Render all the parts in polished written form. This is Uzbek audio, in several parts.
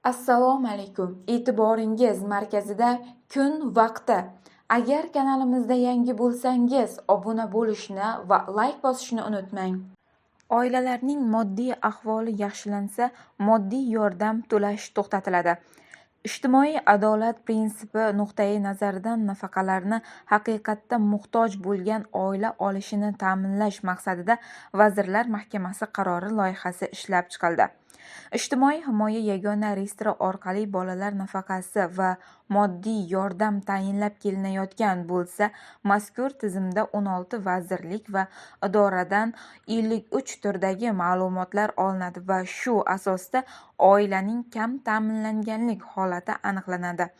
Assalomu alaykum. E'tiboringiz markazida kun vaqti. Agar kanalimizda yangi bo'lsangiz, obuna bo'lishni va like bosishni unutmang. Oilalarning moddiy ahvoli yaxshilansa, moddiy yordam to'lash to'xtatiladi. Ijtimoiy adolat prinsipi nuqtai nazaridan nafaqalarni haqiqatda muhtoj bo'lgan oila olishini ta'minlash maqsadida Vazirlar Mahkamasi qarori loyihasi ishlab chiqildi. Ijtimoiy himoya yagona reyestri orqali bolalar nafaqasi va moddiy yordam tayinlab kelinayotgan bo'lsa, mazkur tizimda 16 vazirlik va idoradan 53 turdagi ma'lumotlar olinadi va shu asosda oilaning kam ta'minlanganlik holati aniqlanadi.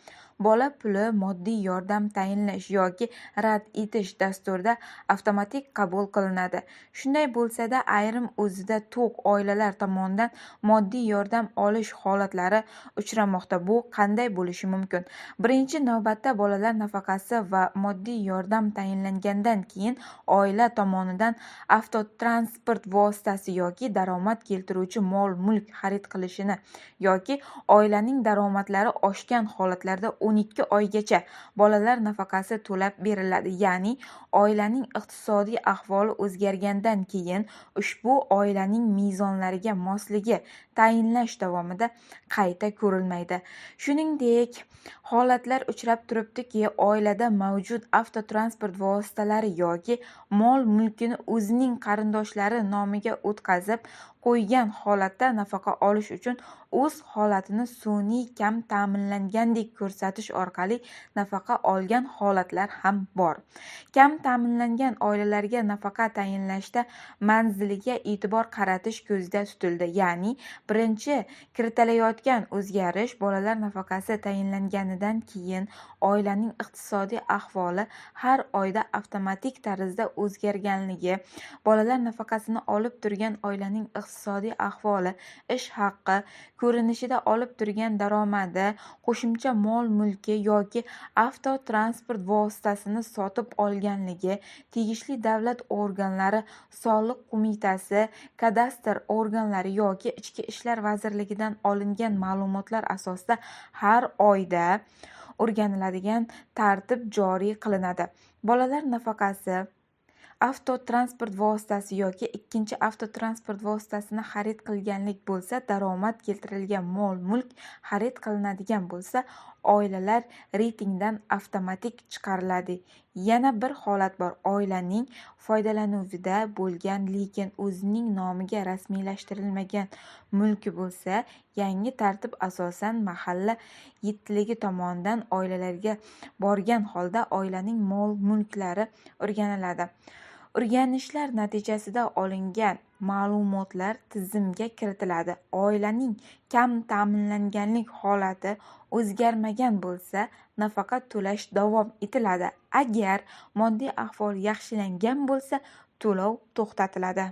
Bola puli moddiy yordam tayinlash yoki rad etish dasturida avtomatik qabul qilinadi. Shunday bo'lsa-da, ayrim o'zida to'q oilalar tomonidan moddiy yordam olish holatlari uchramoqda. Bu qanday bo'lishi mumkin? Birinchi navbatda bolalar nafaqasi va moddiy yordam tayinlangandan keyin oila tomonidan avtotransport vositasi yoki daromad keltiruvchi mol-mulk xarid qilishini yoki oilaning daromadlari oshgan holatlarda 12 oygacha bolalar nafaqasi to'lab beriladi. Ya'ni oilaning iqtisodiy ahvoli o'zgargandan keyin ushbu oilaning mezonlariga mosligi tayinlash davomida qayta ko'rilmaydi. Shuningdek, holatlar uchrab turibdiki, oilada mavjud avtotransport vositalari yoki mol-mulkini o'zining qarindoshlari nomiga o'tkazib qo'ygan holatda nafaqa olish uchun o'z holatini sun'iy kam ta'minlangandek ko'rsatish orqali nafaqa olgan holatlar ham bor. Kam ta'minlangan oilalarga nafaqa tayinlashda manziliga e'tibor qaratish ko'zda tutildi. Ya'ni birinchi kiritilayotgan o'zgarish bolalar nafaqasi tayinlanganidan keyin oilaning iqtisodiy ahvoli har oyda avtomatik tarzda o'zgarganligi, bolalar nafaqasini olib turgan oilaning iqtisodiy ahvoli, ish haqqi, ko'rinishida olib turgan daromadi, qo'shimcha mol-mulki yoki avtotransport vositasini sotib olganligi, tegishli davlat organlari, soliq qo'mitasi, kadastr organlari yoki Ichki ishlar vazirligidan olingan ma'lumotlar asosida har oyda o'rganiladigan tartib joriy qilinadi. Bolalar nafaqasi, avtotransport vositasi yoki ikkinchi avtotransport vositasini xarid qilganlik bo'lsa, daromad keltirilgan mol-mulk xarid qilinadigan bo'lsa, oilalar reytingdan avtomatik chiqariladi. Yana bir holat bor. Oilaning foydalanuvida bo'lgan, lekin o'zining nomiga rasmiylashtirilmagan mulki bo'lsa, yangi tartib asosan mahalla yettiligi tomonidan oilalarga borgan holda oilaning mol-mulklari o'rganiladi. O'rganishlar natijasida olingan ma'lumotlar tizimga kiritiladi. Oilaning kam ta'minlanganlik holati o'zgarmagan bo'lsa, nafaqa to'lash davom etiladi. Agar moddiy ahvol yaxshilangan bo'lsa, to'lov to'xtatiladi.